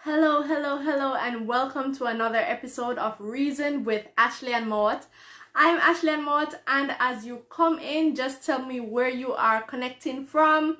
Hello, hello, hello, and welcome to another episode of Reason with Ashleigh-Ann Mowatt. I'm Ashleigh-Ann Mowatt, and as you come in, just tell me where you are connecting from.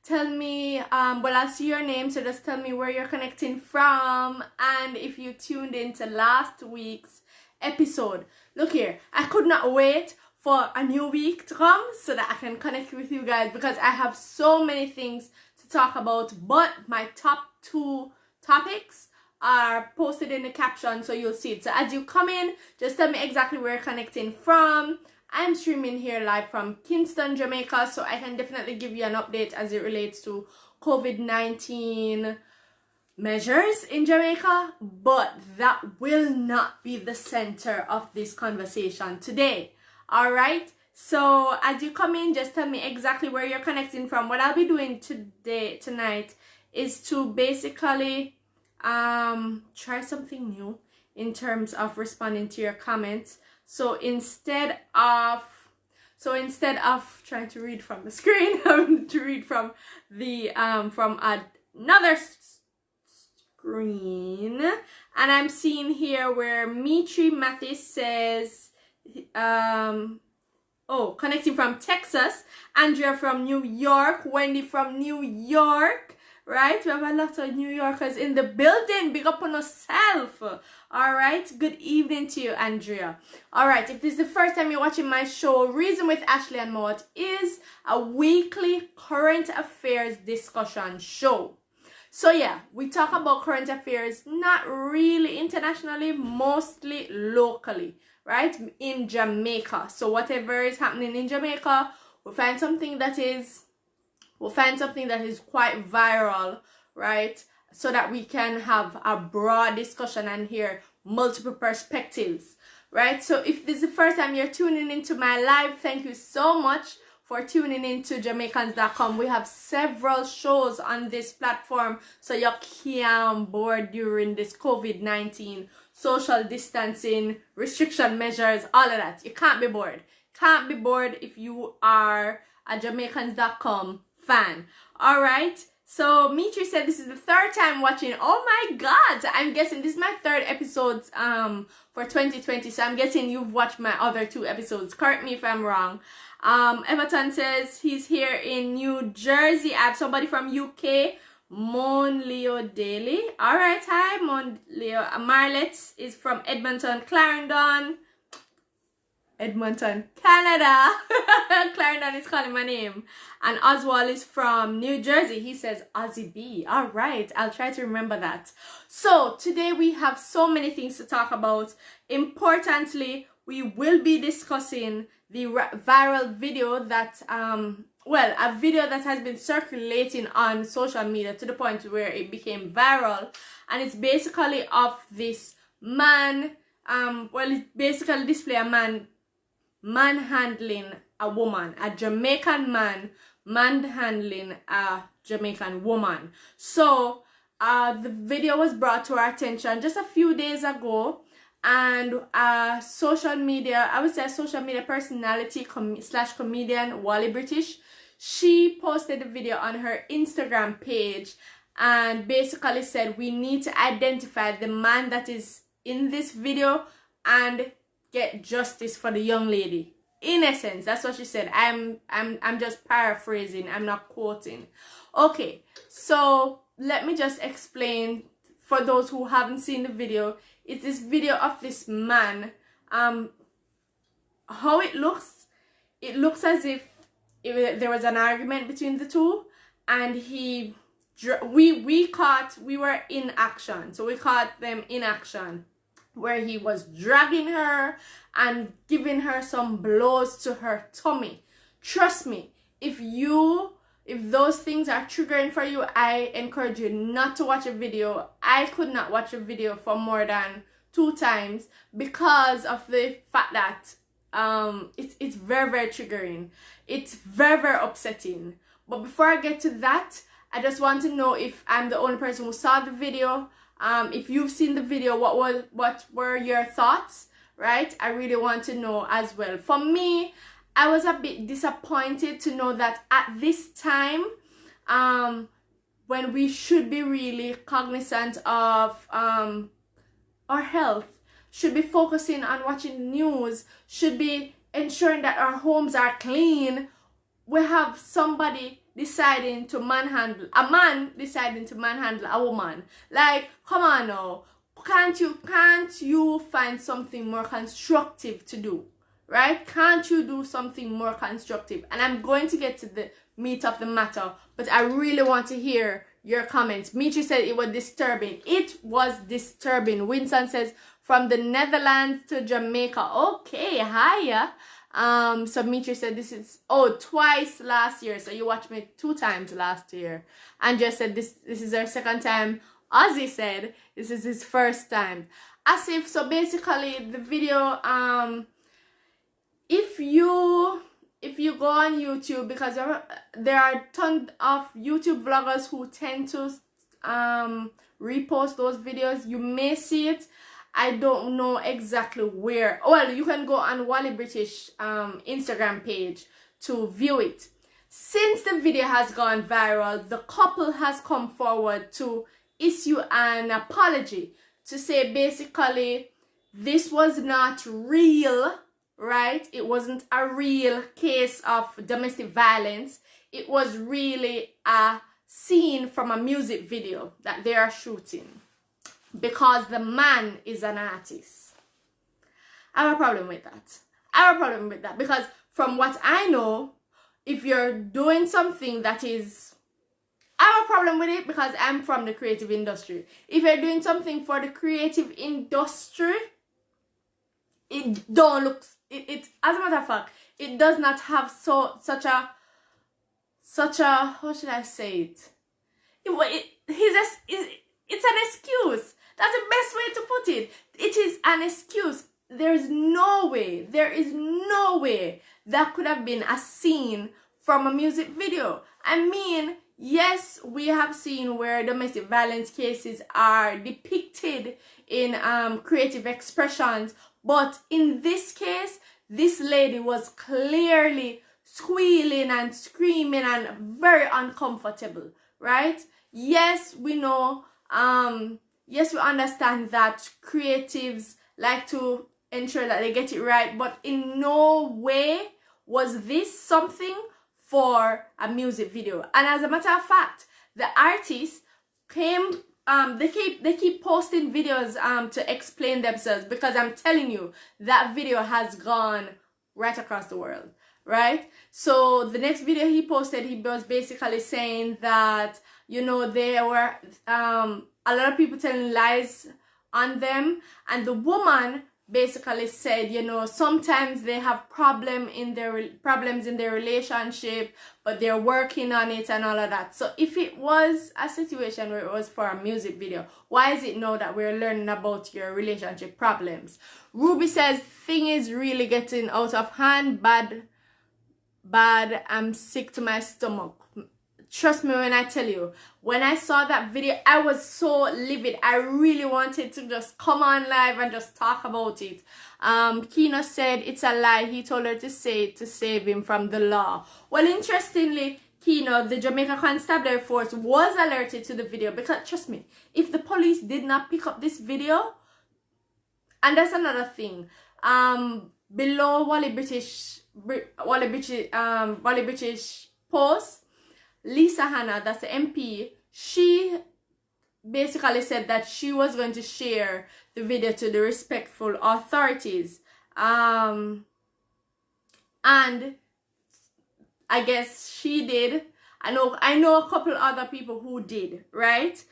Tell me, I'll see your name, so just tell me where you're connecting from, and if you tuned into last week's episode. Look here, I could not wait for a new week to come so that I can connect with you guys because I have so many things to talk about, but my top two topics are posted in the caption so you'll see it. So as you come in, just tell me exactly where you're connecting from. I'm streaming here live from Kingston, Jamaica, so I can definitely give you an update as it relates to COVID-19 measures in Jamaica, but that will not be the center of this conversation today. All right, so as you come in, just tell me exactly where you're connecting from. What I'll be doing tonight is to basically try something new in terms of responding to your comments. So instead of trying to read from the screen, I'm to read from the from another screen, and I'm seeing here where Mitri Mathis says connecting from Texas, Andrea from New York, Wendy from New York. Right, we have a lot of New Yorkers in the building. Big up on yourself. All right, good evening to you, Andrea. All right, if this is the first time you're watching my show, Reason with Ashleigh-Ann Mowatt is a weekly current affairs discussion show. So yeah, we talk about current affairs, not really internationally, mostly locally, right, in Jamaica. So whatever is happening in Jamaica, we'll find something that is quite viral, right? So that we can have a broad discussion and hear multiple perspectives, right? So if this is the first time you're tuning into my live, thank you so much for tuning into Jamaicans.com. We have several shows on this platform, so you can't bored during this COVID-19 social distancing, restriction measures, all of that. You can't be bored. Can't be bored if you are a Jamaicans.com fan. All right, so Mitri said this is the third time watching. Oh my god, I'm guessing this is my third episode for 2020, so I'm guessing you've watched my other two episodes. Correct me if I'm wrong. Everton says he's here in New Jersey. I have somebody from UK, Mon Leo Daly. All right, hi Mon Leo. Marlet is from Edmonton, Canada. Clarendon is calling my name. And Oswald is from New Jersey. He says Ozzy B. All right, I'll try to remember that. So today we have so many things to talk about. Importantly, we will be discussing the viral video that a video that has been circulating on social media to the point where it became viral, and it's basically of this man. It basically display a man manhandling a woman, a Jamaican man manhandling a Jamaican woman. So the video was brought to our attention just a few days ago, and social media personality slash comedian Wally British, she posted the video on her Instagram page and basically said we need to identify the man that is in this video and get justice for the young lady. In essence, that's what she said. I'm just paraphrasing. I'm not quoting. Okay, so let me just explain for those who haven't seen the video. It's this video of this man. How it looks as if there was an argument between the two, and we were in action. So we caught them in action, where he was dragging her and giving her some blows to her tummy. Trust me, if those things are triggering for you, I encourage you not to watch a video. I could not watch a video for more than 2 times because of the fact that it's very, very triggering. It's very, very upsetting. But before I get to that, I just want to know if I'm the only person who saw the video. If you've seen the video, what were your thoughts, right? I really want to know as well. For me, I was a bit disappointed to know that at this time when we should be really cognizant of our health, should be focusing on watching news, should be ensuring that our homes are clean, we have somebody deciding to manhandle, a man deciding to manhandle a woman. Like, come on now. Can't you find something more constructive to do? Right? Can't you do something more constructive? And I'm going to get to the meat of the matter, but I really want to hear your comments. Mitri said it was disturbing. It was disturbing. Winston says from the Netherlands to Jamaica. Okay, hiya. So Mitri said this is twice last year. So you watched me 2 times last year. And just said this is our second time. Ozzy said this is his first time. As if so basically the video if you go on YouTube, because there are tons of YouTube vloggers who tend to repost those videos, you may see it. I don't know exactly where. Well, you can go on Wally British Instagram page to view it. Since the video has gone viral, the couple has come forward to issue an apology, to say basically this was not real, right? It wasn't a real case of domestic violence. It was really a scene from a music video that they are shooting, because the man is an artist. I have a problem with that. I have a problem with that, because from what I know, if you're doing something that is, I have a problem with it because I'm from the creative industry. If you're doing something for the creative industry, it don't look, it as a matter of fact, it does not have such a how should I say it? It's an excuse. That's the best way to put it. It is an excuse. There is no way that could have been a scene from a music video. I mean, yes, we have seen where domestic violence cases are depicted in creative expressions, but in this case, this lady was clearly squealing and screaming and very uncomfortable, right? Yes, we know, yes, we understand that creatives like to ensure that they get it right, but in no way was this something for a music video. And as a matter of fact, the artists came, they keep posting videos to explain themselves, because I'm telling you, that video has gone right across the world, right? So the next video he posted, he was basically saying that, you know, there were a lot of people telling lies on them, and the woman basically said, you know, sometimes they have problems in their relationship, but they're working on it and all of that. So if it was a situation where it was for a music video, why is it now that we're learning about your relationship problems? Ruby says, thing is really getting out of hand. Bad, I'm sick to my stomach. Trust me when I tell you, when I saw that video, I was so livid. I really wanted to just come on live and just talk about it. Kino said it's a lie. He told her to say it to save him from the law. Well, interestingly, Kino, the Jamaica Constabulary Force, was alerted to the video, because trust me, if the police did not pick up this video, and that's another thing, below Wally British post, Lisa Hanna, that's the MP, she basically said that she was going to share the video to the respectful authorities. And I guess she did. I know a couple other people who did, right?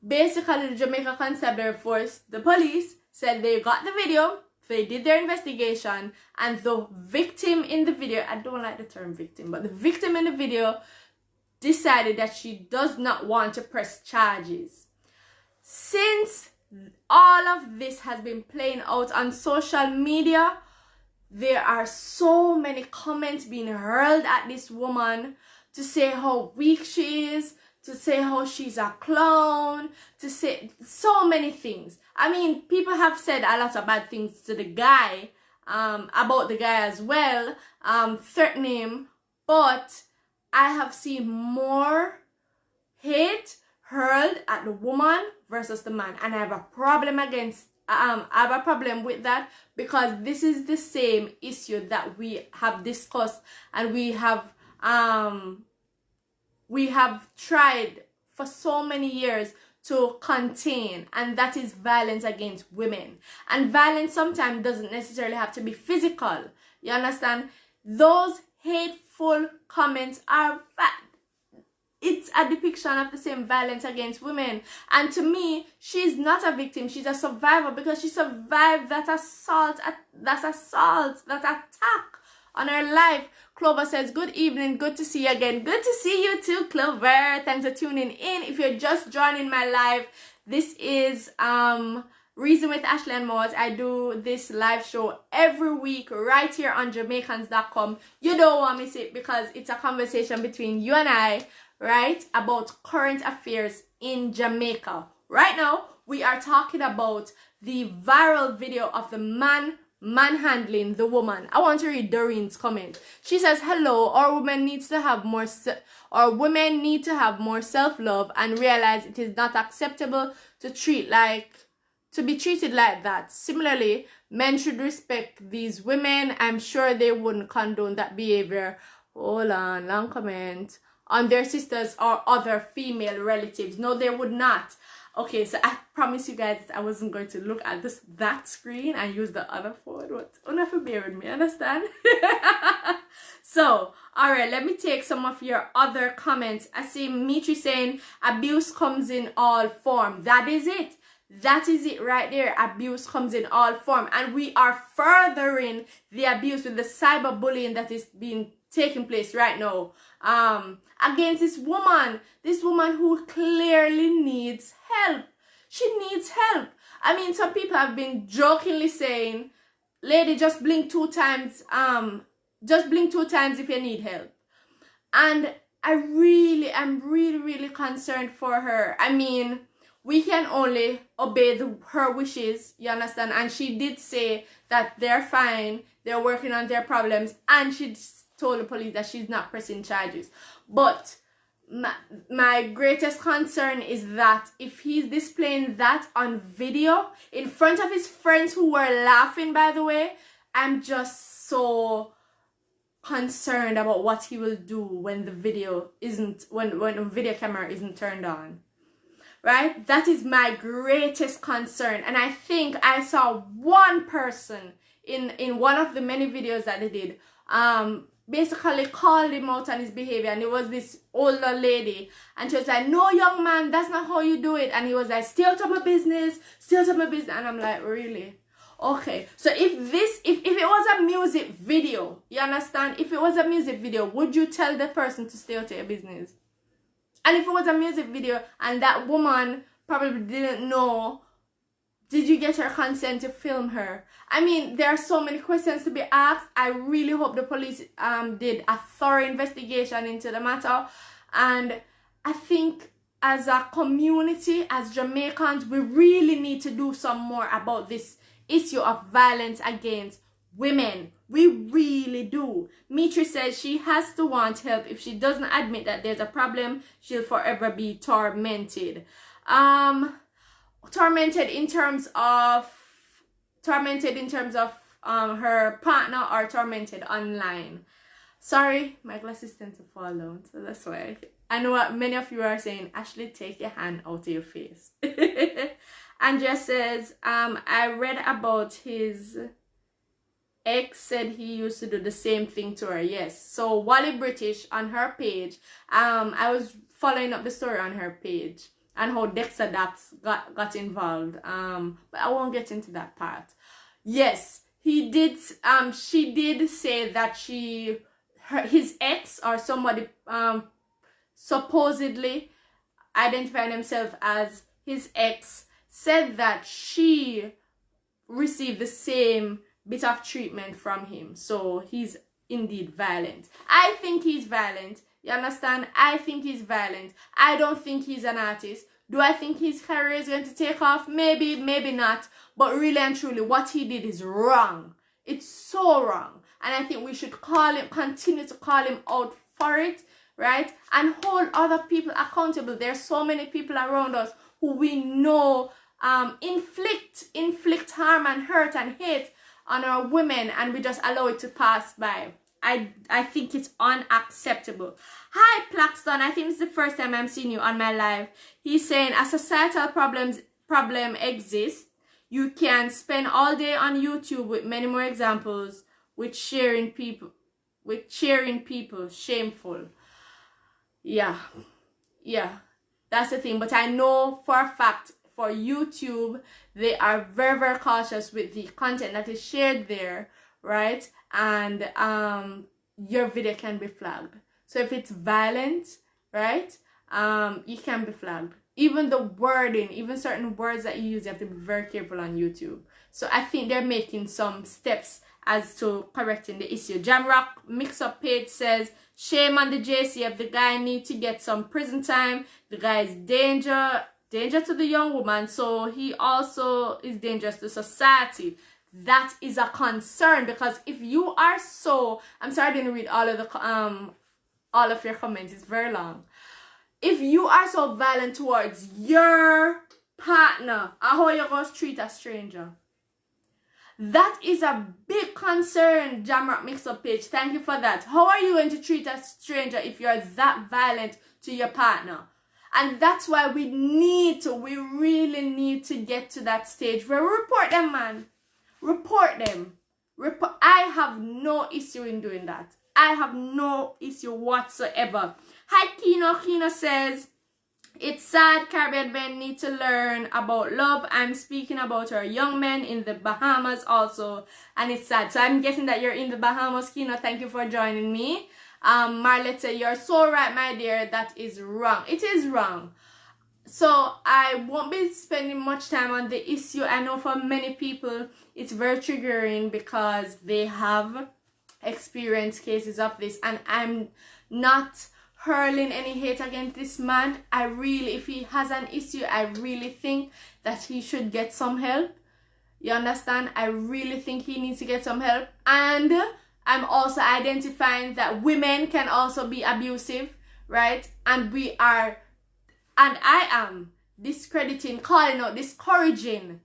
Basically, the Jamaica Constabulary Force, the police, said they got the video, they did their investigation, and the victim in the video, I don't like the term victim, but the victim in the video decided that she does not want to press charges. Since all of this has been playing out on social media, there are so many comments being hurled at this woman to say how weak she is, to say how she's a clown, to say so many things. I mean, people have said a lot of bad things to the guy, about the guy as well, threatening him, but I have seen more hate hurled at the woman versus the man, and I have a problem with that, because this is the same issue that we have discussed and we have tried for so many years to contain, and that is violence against women. And violence sometimes doesn't necessarily have to be physical. You understand? Those hateful comments are it's a depiction of the same violence against women. And to me, she's not a victim, she's a survivor, because she survived that assault, that attack on her life. Clover says, good evening, good to see you again. Good to see you too, Clover. Thanks for tuning in. If you're just joining my live, this is Reason with Ashleigh-Ann Mowatt. I do this live show every week right here on Jamaicans.com. You don't want to miss it, because it's a conversation between you and I, right, about current affairs in Jamaica. Right now, we are talking about the viral video of the man manhandling the woman. I want to read Doreen's comment. She says, hello, women need to have more self-love and realize it is not acceptable to be treated like that. Similarly, men should respect these women. I'm sure they wouldn't condone that behavior. Hold on, long comment. On their sisters or other female relatives. No, they would not. Okay, so I promise you guys that I wasn't going to look at that screen and use the other phone. What? Enough to bear with me, understand? So, alright, let me take some of your other comments. I see Mitri saying, abuse comes in all form. That is it. That is it right there. Abuse comes in all form. And we are furthering the abuse with the cyberbullying that is being taking place right now. Against this woman who clearly needs help. She needs help. I mean, some people have been jokingly saying, lady, just blink 2 times. Just blink 2 times if you need help. And I'm really concerned for her. I mean, we can only obey her wishes, you understand? And she did say that they're fine, they're working on their problems, and she told the police that she's not pressing charges. But my greatest concern is that if he's displaying that on video in front of his friends who were laughing, by the way, I'm just so concerned about what he will do when the video when the video camera isn't turned on. Right? That is my greatest concern. And I think I saw one person in one of the many videos that they did basically called him out on his behavior, and it was this older lady, and she was like, no, young man, that's not how you do it. And he was like, stay out of my business, and I'm like, really? Okay, so if it was a music video, you understand, if it was a music video, would you tell the person to stay out of your business? And if it was a music video and that woman probably didn't know, did you get her consent to film her? I mean, there are so many questions to be asked. I really hope the police did a thorough investigation into the matter. And I think as a community, as Jamaicans, we really need to do some more about this issue of violence against women. We really do. Mitri says she has to want help. If she doesn't admit that there's a problem, she'll forever be tormented. Tormented in terms of her partner, or tormented online. Sorry, my glasses tend to fall down, so that's why. I know what many of you are saying, Ashley, take your hand out of your face. Andrea says, I read about his ex said he used to do the same thing to her. Yes. So Wally British on her page, I was following up the story on her page and how Dexter Daps got involved. But I won't get into that part. Yes, he did. She did say that his ex, or somebody supposedly identifying himself as his ex, said that she received the same bit of treatment from him. So he's indeed violent. I think he's violent. You understand? I think he's violent. I don't think he's an artist. Do I think his career is going to take off? Maybe, maybe not. But really and truly, what he did is wrong. It's so wrong. And I think we should continue to call him out for it. right? And hold other people accountable. There's so many people around us who we know inflict harm and hurt and hate on our women, and we just allow it to pass by. I think it's unacceptable. Hi Plaxton, I think it's the first time I'm seeing you on my live. He's saying a societal problem exists. You can spend all day on YouTube with many more examples with sharing people shameful. Yeah, that's the thing. But I know for a fact for YouTube, they are very, very cautious with the content that is shared there, right? And your video can be flagged. So if it's violent, right, you can be flagged. Even the wording, even certain words that you use, you have to be very careful on YouTube. So I think they're making some steps as to correcting the issue. Jamrock Mix-Up Page says, shame on the JCF. The guy needs to get some prison time. The guy is danger to the young woman, so he also is dangerous to society. That is a concern, because if you are so, I'm sorry I didn't read all of your comments, it's very long. If you are so violent towards your partner, how you going to treat a stranger? That is a big concern, Jamrock Mix-Up Page. Thank you for that. How are you going to treat a stranger if you're that violent to your partner? And that's why we really need to get to that stage where we report them, man. Report them. I have no issue in doing that. I have no issue whatsoever. Hi, Kino. Kino says, it's sad Caribbean men need to learn about love. I'm speaking about our young men in the Bahamas also. And it's sad. So I'm guessing that you're in the Bahamas, Kino. Thank you for joining me. Marletta, you're so right, my dear. That is wrong. It is wrong. So I won't be spending much time on the issue. I know for many people it's very triggering because they have experienced cases of this, and I'm not hurling any hate against this man. If he has an issue, I really think that he should get some help. You understand? I really think he needs to get some help. And I'm also identifying that women can also be abusive, right? And I am discrediting, calling out, discouraging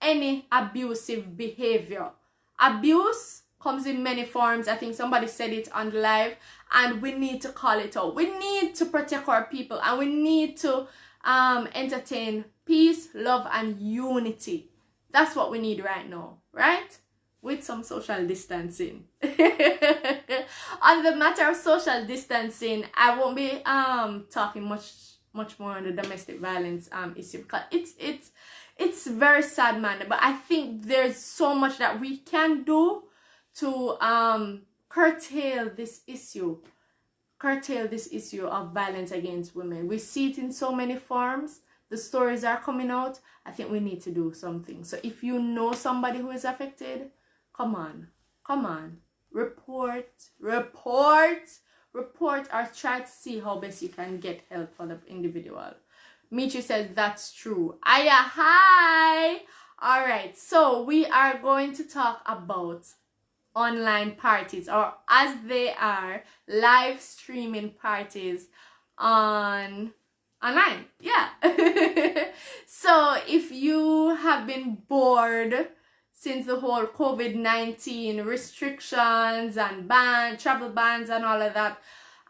any abusive behavior. Abuse comes in many forms. I think somebody said it on the live, and we need to call it out. We need to protect our people, and we need to entertain peace, love, and unity. That's what we need right now, right? With some social distancing. On the matter of social distancing, I won't be talking much more on the domestic violence issue, because it's very sad, man. But I think there's so much that we can do to curtail this issue of violence against women. We see it in so many forms. The stories are coming out. I think we need to do something. So if you know somebody who is affected, come on, report, or try to see how best you can get help for the individual. Michi says that's true. Aya, hi. All right, so we are going to talk about online parties, or as they are, live streaming parties online. Yeah. So if you have been bored since the whole COVID-19 restrictions and travel bans and all of that,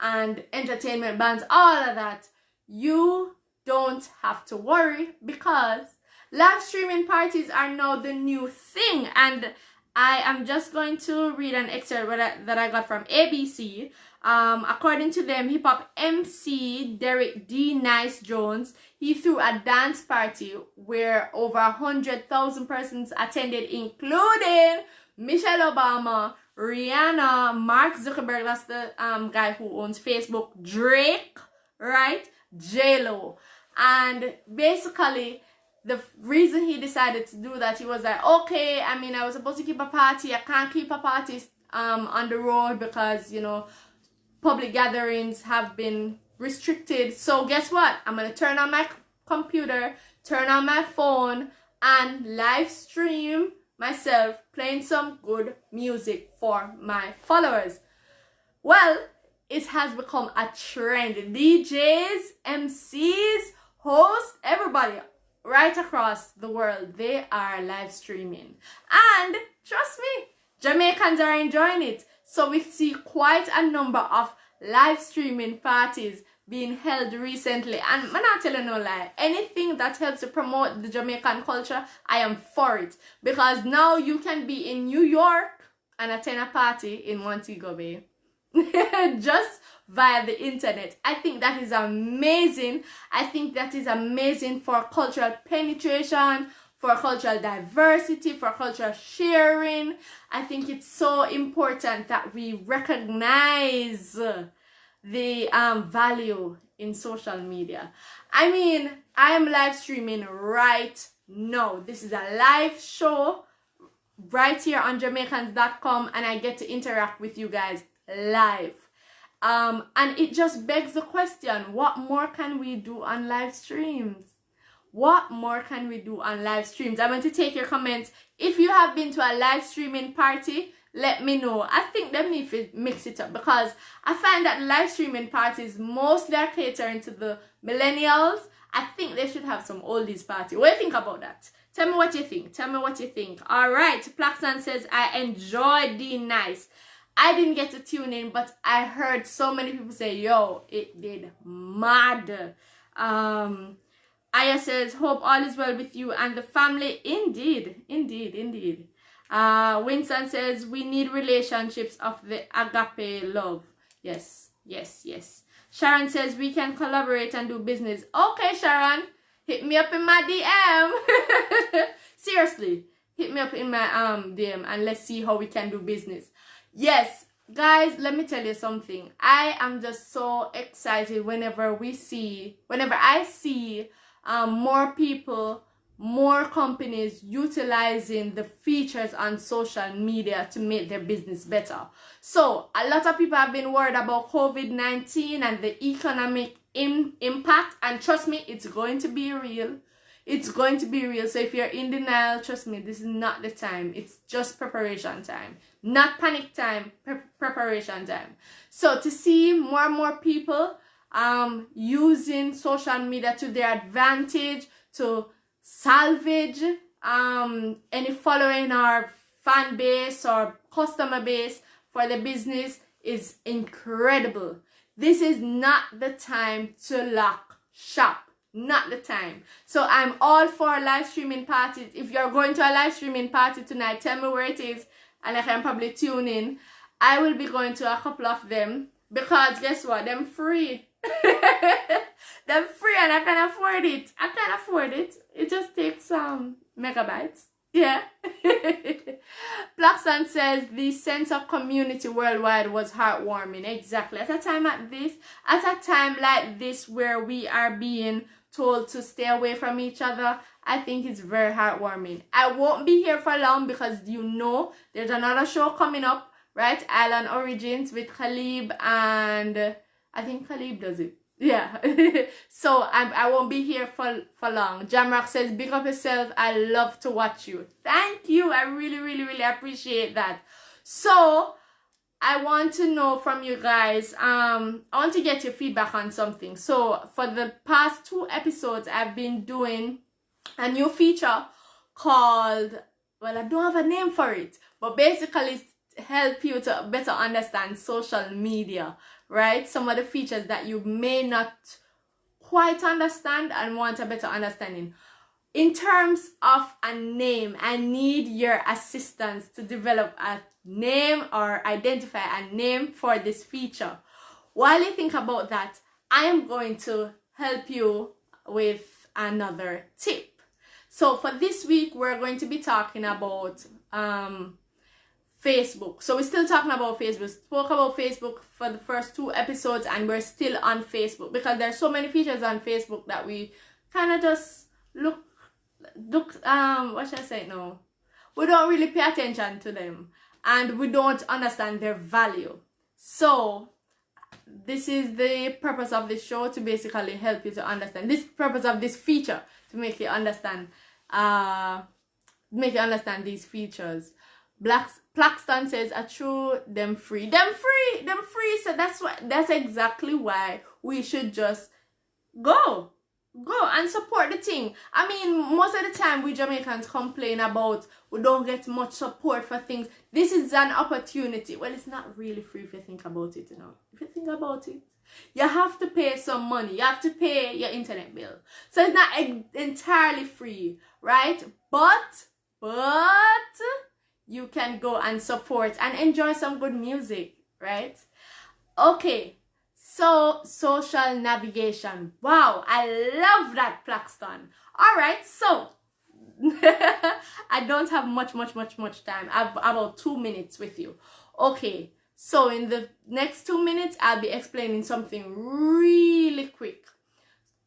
and entertainment bans, all of that, you don't have to worry, because live streaming parties are now the new thing. And I am just going to read an excerpt that I got from ABC. According to them, hip-hop MC Derek D. Nice Jones, he threw a dance party where over 100,000 persons attended, including Michelle Obama, Rihanna, Mark Zuckerberg, that's the guy who owns Facebook, Drake, right, J-Lo. And basically, the reason he decided to do that, he was like, okay, I mean, I was supposed to keep a party. I can't keep a party on the road because, you know, public gatherings have been restricted. So guess what? I'm going to turn on my computer, turn on my phone, and live stream myself playing some good music for my followers. Well, it has become a trend. DJs, MCs, hosts, everybody right across the world, they are live streaming. And trust me, Jamaicans are enjoying it. So we see quite a number of live streaming parties being held recently. And I'm not telling no lie, anything that helps to promote the Jamaican culture, I am for it. Because now you can be in New York and attend a party in Montego Bay. Just via the internet. I think that is amazing. I think that is amazing for cultural penetration, for cultural diversity, for cultural sharing. I think it's so important that we recognize the value in social media. I mean, I am live streaming right now. This is a live show right here on Jamaicans.com, and I get to interact with you guys live. And it just begs the question, what more can we do on live streams? What more can we do on live streams? I want to take your comments. If you have been to a live streaming party, let me know. I think they need to mix it up, because I find that live streaming parties mostly are catering to the millennials. I think they should have some oldies party. What do you think about that? Tell me what you think. Tell me what you think. All right. Plaxan says, I enjoyed the nice. I didn't get to tune in, but I heard so many people say, yo, it did mad. Aya says, hope all is well with you and the family. Indeed, indeed, indeed. Winston says, we need relationships of the agape love. Yes, yes, yes. Sharon says, we can collaborate and do business. Okay, Sharon, hit me up in my DM. Seriously, hit me up in my DM and let's see how we can do business. Yes, guys, let me tell you something. I am just so excited whenever I see more people, more companies utilizing the features on social media to make their business better. So a lot of people have been worried about COVID-19 and the economic impact, and trust me, it's going to be real. It's going to be real. So if you're in denial, trust me, this is not the time. It's just preparation time. Not panic time, preparation time. So to see more and more people using social media to their advantage, to salvage any following or fan base or customer base for the business is incredible. This is not the time to lock shop. Not the time. So I'm all for live streaming parties. If you're going to a live streaming party tonight, tell me where it is and I can probably tune in. I will be going to a couple of them because guess what? Them free. Them free and I can afford it. I can afford it. It just takes some megabytes. Yeah. Plaxan says the sense of community worldwide was heartwarming. Exactly. At a time like this where we are being told to stay away from each other, I think it's very heartwarming. I won't be here for long because you know there's another show coming up, right? Island Origins with Khalib, and I think Khalib does it. Yeah. So I won't be here for long. Jamrock says, big up yourself. I love to watch you. Thank you. I really, really, really appreciate that. So I want to know from you guys, I want to get your feedback on something. So for the past 2 episodes, I've been doing a new feature called, well, I don't have a name for it, but basically it's help you to better understand social media, right? Some of the features that you may not quite understand and want a better understanding. In terms of a name, I need your assistance to develop a name or identify a name for this feature. While you think about that, I am going to help you with another tip. So for this week, we're going to be talking about Facebook. So we're still talking about Facebook. Spoke about Facebook for the first 2 episodes and we're still on Facebook because there's so many features on Facebook that we kind of just look what should I say now? We don't really pay attention to them and we don't understand their value. So this is the purpose of this show, to basically help you to understand. This purpose of this feature to make you understand these features. Plaxton says, "A true them free, them free, them free." So that's exactly why we should just go and support the thing. I mean, most of the time we Jamaicans complain about we don't get much support for things. This is an opportunity. Well, it's not really free if you think about it, you know. If you think about it, you have to pay some money. You have to pay your internet bill. So it's not entirely free, right? But you can go and support and enjoy some good music, right? Okay. So, social navigation. Wow, I love that, Plaxton. All right, so I don't have much time. I have about 2 minutes with you. Okay, so in the next 2 minutes, I'll be explaining something really quick.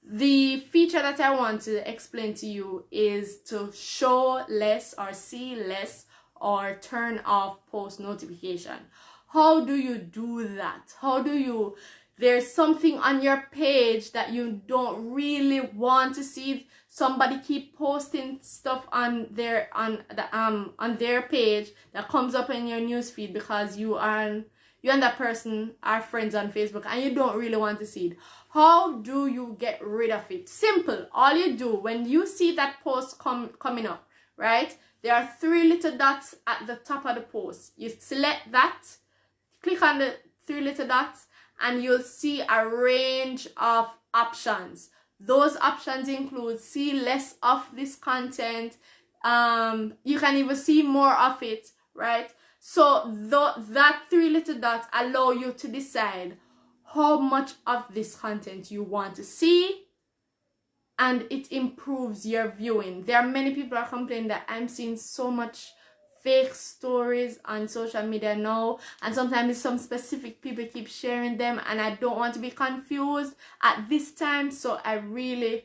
The feature that I want to explain to you is to show less or see less or turn off post notification. How do you do that? How do you... There's something on your page that you don't really want to see. Somebody keep posting stuff on their page that comes up in your newsfeed because you and that person are friends on Facebook and you don't really want to see it. How do you get rid of it? Simple. All you do when you see that post coming up, right? There are 3 little dots at the top of the post. You select that, click on the 3 little dots, and you'll see a range of options. Those options include see less of this content. You can even see more of it, right? So that 3 little dots allow you to decide how much of this content you want to see, and it improves your viewing. There are many people are complaining that I'm seeing so much fake stories on social media now, and sometimes some specific people keep sharing them, and I don't want to be confused at this time. So I really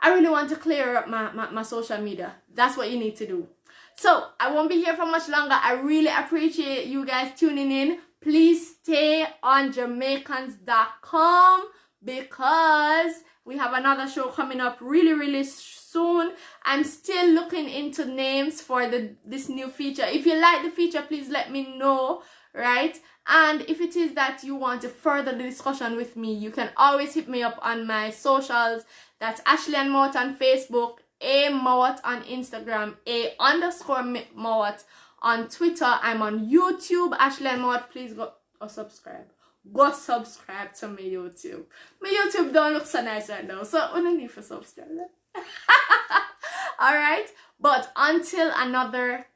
want to clear up my social media. That's what you need to do. So I won't be here for much longer. I really appreciate you guys tuning in. Please stay on Jamaicans.com because we have another show coming up really soon. I'm still looking into names for this new feature. If you like the feature, please let me know, right? And if it is that you want to further the discussion with me, you can always hit me up on my socials. That's Ashleigh-Ann Mowatt on Facebook, A Mowatt on Instagram, A_Mowatt on Twitter. I'm on YouTube, Ashleigh-Ann Mowatt. Please go subscribe. Go subscribe to my YouTube. My YouTube don't look so nice right now, so I don't need to subscribe. Alright, but until another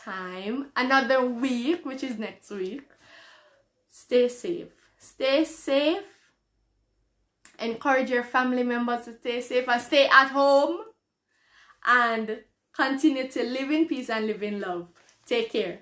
time, another week, which is next week, stay safe. Stay safe. Encourage your family members to stay safe and stay at home. And continue to live in peace and live in love. Take care.